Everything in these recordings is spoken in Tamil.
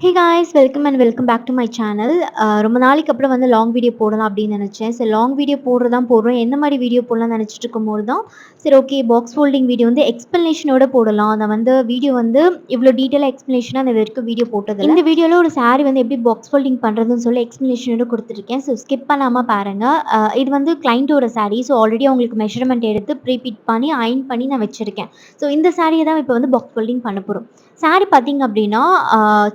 Hey guys welcome and welcome back to my channel. ரொம்ப நாளைக்கு அப்புறம் வந்து லாங் வீடியோ போடலாம் அப்படின்னு நினச்சேன். சரி லாங் வீடியோ போடுறதான் போடுறோம். எந்த மாதிரி வீடியோ போடலாம்னு நினச்சிட்டு இருக்கும்போது தான் சரி ஓகே பாக்ஸ் ஃபோல்டிங் வீடியோ வந்து எக்ஸ்ப்ளனேஷனோட போடலாம். நான் வந்து வீடியோ வந்து இவ்வளோ டீட்டெயிலாக எக்ஸ்ப்ளனேஷனாக அந்த வரைக்கும் வீடியோ போட்டதில்லை. இந்த வீடியோவில் ஒரு saree வந்து எப்படி பாக்ஸ் ஃபோல்டிங் பண்ணுறதுன்னு சொல்லி எக்ஸ்ப்ளனேஷனோட கொடுத்துருக்கேன். ஸோ ஸ்கிப் பண்ணாமல் பாருங்கள். இது வந்து கிளைண்ட்டோட saree. ஸோ ஆல்ரெடி அவங்களுக்கு மெஷர்மெண்ட் எடுத்து ப்ரீபிட் பண்ணி அயன் பண்ணி நான் வச்சுருக்கேன். ஸோ இந்த சாரியை தான் இப்போ வந்து பாக்ஸ் ஃபோல்டிங் பண்ண போகிறோம். சாரி பார்த்தீங்க அப்படின்னா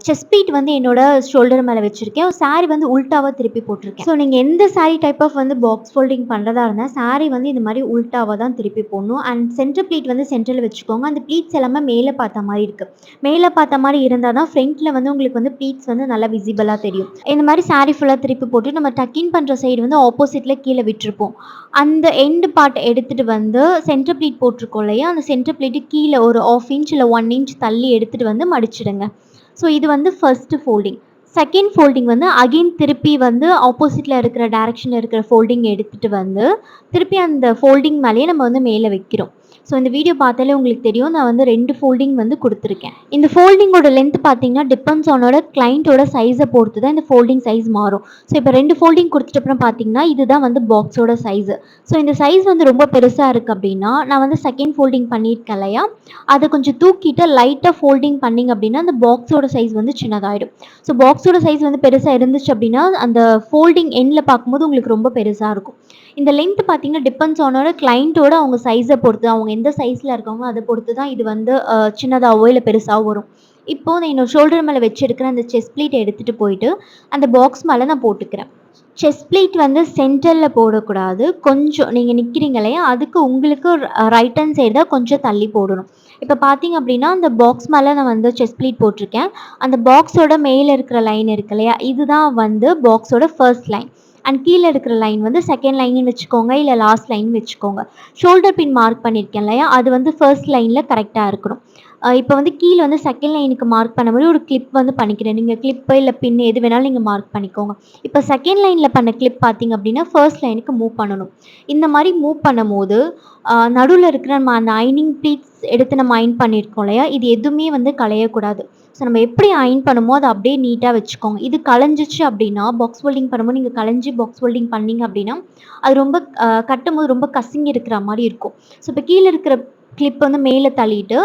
செஸ்ட் பீட் வந்து என்னோட ஷோல்டர் மேலே வச்சுருக்கேன். சாரி வந்து உல்ட்டாவாக திருப்பி போட்டிருக்கேன். ஸோ நீங்கள் எந்த சாரி டைப் ஆஃப் வந்து பாக்ஸ் ஃபோல்டிங் பண்ணுறதா இருந்தால் சாரி வந்து இந்த மாதிரி உல்ட்டாவாக தான் திருப்பி போடணும். அண்ட் சென்டர் ப்ளீட் வந்து சென்டரில் வச்சுக்கோங்க. அந்த ப்ளீட்ஸ் எல்லாமே மேலே பார்த்த மாதிரி இருக்குது. மேலே பார்த்த மாதிரி இருந்தால் தான் ஃப்ரண்ட்டில் வந்து உங்களுக்கு வந்து ப்ளீட்ஸ் வந்து நல்லா விசிபிளாக தெரியும். இந்த மாதிரி சாரி ஃபுல்லாக திருப்பி போட்டு நம்ம டக்கின் பண்ணுற சைடு வந்து ஆப்போசிட்டில் கீழே விட்டுருப்போம். அந்த எண்டு பார்ட் எடுத்துகிட்டு வந்து சென்டர் ப்ளீட் போட்டிருக்கோம் இல்லையா, அந்த சென்டர் ப்ளீட்டு கீழே ஒரு 1/2 இன்ச் இல்லை 1 இன்ச் தள்ளி எடுத்துகிட்டு வந்து மடிச்சிடுங்க. ஸோ இது வந்து ஃபர்ஸ்ட் ஃபோல்டிங். செகண்ட் ஃபோல்டிங் வந்து அகெயின் திருப்பி வந்து ஆப்போசிட்டில் இருக்கிற டைரக்ஷனில் இருக்கிற ஃபோல்டிங் எடுத்துகிட்டு வந்து திருப்பி அந்த ஃபோல்டிங் மேலேயே நம்ம வந்து மேலே வைக்கிறோம். ஸோ இந்த வீடியோ பார்த்தாலே உங்களுக்கு தெரியும், நான் வந்து 2 ஃபோல்டிங் வந்து கொடுத்துருக்கேன். இந்த ஃபோல்டிங்கோட லென்த் பார்த்தீங்கன்னா டிபெண்ட்ஸ் ஆனோட கிளைண்ட்டோட சைஸை பொறுத்து தான் இந்த ஃபோல்டிங் சைஸ் மாறும். ஸோ இப்போ 2 ஃபோல்டிங் கொடுத்துட்டு அப்புறம் பார்த்தீங்கன்னா இதுதான் வந்து பாக்ஸோட சைஸு. ஸோ இந்த சைஸ் வந்து ரொம்ப பெருசாக இருக்குது அப்படின்னா நான் வந்து செகண்ட் ஃபோல்டிங் பண்ணியிருக்கேன் இல்லையா, அதை கொஞ்சம் தூக்கிட்டு லைட்டாக ஃபோல்டிங் பண்ணிங்க அப்படின்னா அந்த பாக்ஸோட சைஸ் வந்து சின்னதாகிடும். ஸோ பாக்ஸோட சைஸ் வந்து பெருசாக இருந்துச்சு அப்படின்னா அந்த ஃபோல்டிங் எண்டில் பார்க்கும்போது உங்களுக்கு ரொம்ப பெருசாக இருக்கும். இந்த லென்த் பார்த்தீங்கன்னா டிபெண்ட்ஸ் ஆனோட கிளைண்ட்டோட அவங்க சைஸை பொறுத்து, அவங்க எந்த சைஸில் இருக்காங்களோ அதை பொறுத்து தான் இது வந்து சின்னதாகவோ இல்லை பெருசாகவோ வரும். இப்போது நான் என்னோட ஷோல்டர் மேலே வச்சுருக்கிற அந்த செஸ்ட் ப்ளீட்டை எடுத்துகிட்டு போயிட்டு அந்த பாக்ஸ் மேலே நான் போட்டுக்கிறேன். செஸ்ட் ப்ளீட் வந்து சென்டரில் போடக்கூடாது. கொஞ்சம் நீங்கள் நிற்கிறீங்க இல்லையா, அதுக்கு உங்களுக்கு ரைட் ஹேண்ட் சைடு தான் கொஞ்சம் தள்ளி போடணும். இப்போ பார்த்தீங்க அப்படின்னா அந்த பாக்ஸ் மேலே நான் வந்து செஸ்ட் ப்ளீட் போட்டிருக்கேன். அந்த பாக்ஸோட மேலே இருக்கிற லைன் இருக்கு இல்லையா, இதுதான் வந்து பாக்ஸோட ஃபர்ஸ்ட் லைன். அண்ட் கீழே இருக்கிற லைன் வந்து செகண்ட் லைன்னு வச்சுக்கோங்க, இல்லை லாஸ்ட் லைன் வச்சுக்கோங்க. ஷோல்டர் பின் மார்க் பண்ணியிருக்கேன் இல்லையா, அது வந்து ஃபர்ஸ்ட் லைனில் கரெக்டாக இருக்கணும். இப்போ வந்து கீழே வந்து செகண்ட் லைனுக்கு மார்க் பண்ண மாதிரி ஒரு கிளிப் வந்து பண்ணிக்கிறேன். நீங்கள் கிளிப்பு இல்லை பின் எது வேணாலும் நீங்கள் மார்க் பண்ணிக்கோங்க. இப்போ செகண்ட் லைனில் பண்ண கிளிப் பார்த்தீங்க அப்படின்னா ஃபர்ஸ்ட் லைனுக்கு மூவ் பண்ணணும். இந்த மாதிரி மூவ் பண்ணும்போது நடுவில் இருக்கிற நம்ம அந்த அயனிங் ப்ளீட்ஸ் எடுத்து நம்ம அயன் பண்ணியிருக்கோம் இல்லையா, இது எதுவுமே வந்து களையக்கூடாது. ஸோ நம்ம எப்படி அயன் பண்ணுமோ அதை அப்படியே நீட்டாக வச்சுக்கோங்க. இது களைஞ்சிச்சு அப்படின்னா பாக்ஸ் ஃபோல்டிங் பண்ணும்போது நீங்கள் களைஞ்சி பாக்ஸ் ஃபோல்டிங் பண்ணிங்க அப்படின்னா அது ரொம்ப கட்டும்போது ரொம்ப கசிங்கி இருக்கிற மாதிரி இருக்கும். ஸோ இப்போ கீழே இருக்கிற கிளிப் வந்து மேலே தள்ளிட்டு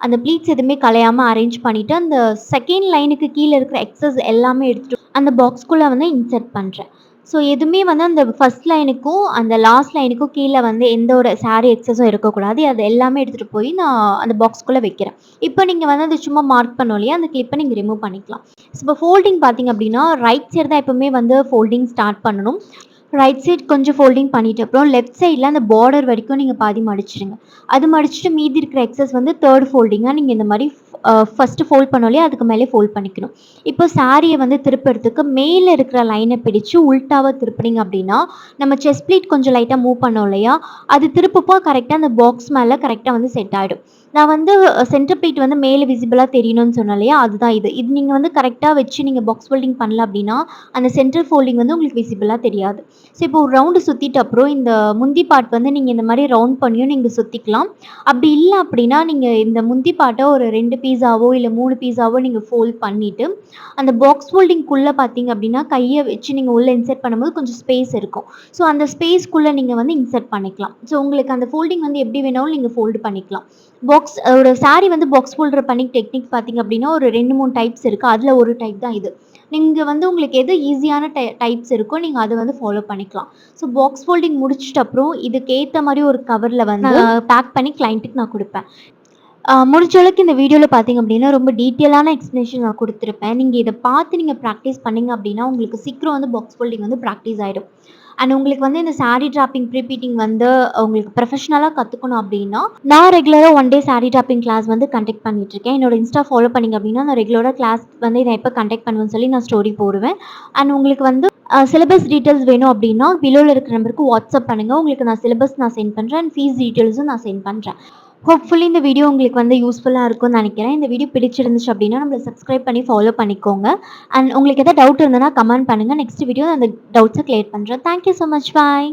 அந்த ப்ளீட்ஸ் எதுவுமே கலையாமல் அரேஞ்ச் பண்ணிவிட்டு அந்த செகண்ட் லைனுக்கு கீழே இருக்கிற எக்ஸஸ் எல்லாமே எடுத்துகிட்டு அந்த பாக்ஸ்குள்ளே வந்து இன்சர்ட் பண்ணுறேன். ஸோ எதுவுமே வந்து அந்த ஃபர்ஸ்ட் லைனுக்கும் அந்த லாஸ்ட் லைனுக்கும் கீழே வந்து எந்த ஒரு சாரீ எக்ஸஸும் இருக்கக்கூடாது. அது எல்லாமே எடுத்துகிட்டு போய் நான் அந்த பாக்ஸ்குள்ளே வைக்கிறேன். இப்போ நீங்கள் வந்து அது சும்மா மார்க் பண்ணோம் இல்லையா, அந்த கிளிப்பை நீங்கள் ரிமூவ் பண்ணிக்கலாம். ஸோ இப்போ ஃபோல்டிங் பார்த்தீங்க அப்படின்னா ரைட் சைடு தான் எப்போவுமே வந்து ஃபோல்டிங் ஸ்டார்ட் பண்ணணும். ரைட் சைட் கொஞ்சம் ஃபோல்டிங் பண்ணிவிட்டு அப்புறம் லெஃப்ட் சைடில் அந்த பார்டர் வரைக்கும் நீங்கள் பாதி மடிச்சிடுங்க. அது மடிச்சுட்டு மீதி இருக்கிற எக்ஸஸ் வந்து தேர்ட் ஃபோல்டிங்காக நீங்கள் இந்த மாதிரி ஃபஸ்ட்டு ஃபோல்ட் பண்ணோம் இல்லையா, அதுக்கு மேலே ஃபோல்ட் பண்ணிக்கணும். இப்போ சாரியை வந்து திருப்புறதுக்கு மேலே இருக்கிற லைனை பிடிச்சு உல்ட்டாவாக திருப்பினீங்க அப்படின்னா நம்ம செஸ்ட் ப்ளீட் கொஞ்சம் லைட்டாக மூவ் பண்ணோம் இல்லையா, அது திருப்பப்போ கரெக்டாக அந்த பாக்ஸ் மேலே கரெக்டாக வந்து செட் ஆகிடும். நான் வந்து சென்டர் ப்ளீட் வந்து மேலே விசிபிளாக தெரியணும்னு சொன்னேன் இல்லையா, அதுதான் இது. இது நீங்கள் வந்து கரெக்டாக வச்சு நீங்கள் பாக்ஸ் ஃபோல்டிங் பண்ணல அப்படின்னா அந்த சென்டர் ஃபோல்டிங் வந்து உங்களுக்கு விசிபிளாக தெரியாது. ஸோ இப்போ ஒரு ரவுண்டு சுற்றிட்டு அப்புறம் இந்த முந்தி பார்ட் வந்து நீங்கள் இந்த மாதிரி ரவுண்ட் பண்ணியும் நீங்கள் சுற்றிக்கலாம். அப்படி இல்லை அப்படின்னா நீங்கள் இந்த முந்தி பார்ட்டை ஒரு 2 பீஸாவோ இல்லை 3 பீஸாவோ நீங்கள் ஃபோல்ட் பண்ணிவிட்டு அந்த பாக்ஸ் ஃபோல்டிங்குள்ளே பார்த்தீங்க அப்படின்னா கையை வச்சு நீங்கள் உள்ளே இன்சர்ட் பண்ணும்போது கொஞ்சம் ஸ்பேஸ் இருக்கும். ஸோ அந்த ஸ்பேஸ்க்குள்ளே நீங்கள் வந்து இன்சர்ட் பண்ணிக்கலாம். ஸோ உங்களுக்கு அந்த ஃபோல்டிங் வந்து எப்படி வேணாலும் நீங்கள் ஃபோல்டு பண்ணிக்கலாம். ஒரு சாரீ வந்து பாக்ஸ் ஃபோல்டர் பண்ணி டெக்னிக் பார்த்தீங்க அப்படின்னா ஒரு 2, 3 டைப்ஸ் இருக்குது. அதில் ஒரு டைப் தான் இது. நீங்கள் வந்து உங்களுக்கு எது ஈஸியான டைப்ஸ் இருக்கோ நீங்கள் அதை வந்து ஃபாலோ பண்ணிக்கலாம். ஸோ பாக்ஸ் ஃபோல்டிங் முடிச்சிட்ட அப்புறம் இதுக்கு ஏற்ற மாதிரி ஒரு கவரில் வந்து பேக் பண்ணி கிளைண்ட்டுக்கு நான் கொடுப்பேன். முடிஞ்ச அளவுக்கு இந்த வீடியோவில் பார்த்தீங்க அப்படின்னா ரொம்ப டீட்டெயிலான எக்ஸ்ப்ளனேஷன் நான் கொடுத்துருப்பேன். நீங்கள் இதை பார்த்து நீங்கள் ப்ராக்டிஸ் பண்ணிங்க அப்படின்னா உங்களுக்கு சீக்கிரம் வந்து பாக்ஸ் ஃபோல்டிங் வந்து ப்ராக்டிஸ் ஆகிடும். அண்ட் உங்களுக்கு வந்து இந்த சாரீ ட்ராப்பிங் ப்ரீபீட்டிங் வந்து உங்களுக்கு ப்ரொஃபஷனலாக கற்றுக்கணும் அப்படின்னா நான் ரெகுலராக 1 டே சாரீ ட்ராப்பிங் கிளாஸ் வந்து கண்டக்ட் பண்ணிட்டுருக்கேன். என்னோட இன்ஸ்டா ஃபாலோ பண்ணிங்க அப்படின்னா நான் ரெகுலராக கிளாஸ் வந்து இதை எப்போ கண்டக்ட் பண்ணுவேன்னு சொல்லி நான் ஸ்டோரி போடுவேன். அண்ட் உங்களுக்கு வந்து சிலபஸ் டீட்டெயில்ஸ் வேணும் அப்படின்னா பிலோவில் இருக்கிற நம்பருக்கு வாட்ஸ்அப் பண்ணுங்கள். உங்களுக்கு நான் சிலபஸ் நான் சென்ட் பண்ணுறேன் அண்ட் ஃபீஸ் டீட்டெயில்ஸும் நான் சென்ட் பண்ணுறேன். ஹோப்ஃபுல்லி இந்த வீடியோ உங்களுக்கு வந்து யூஸ்ஃபுல்லாக இருக்கும்னு நினைக்கிறேன். இந்த வீடியோ பிடிச்சிருந்துச்சு அப்படின்னா நம்மளை சப்ஸ்கிரைப் பண்ணி ஃபாலோ பண்ணிக்கோங்க. அண்ட் உங்களுக்கு எதாவது டவுட் இருந்ததுன்னா கமெண்ட் பண்ணுங்கள். நெக்ஸ்ட் வீடியோ அந்த டவுட்ஸை கிளியர் பண்ணுறேன். Thank you so much. பாய்.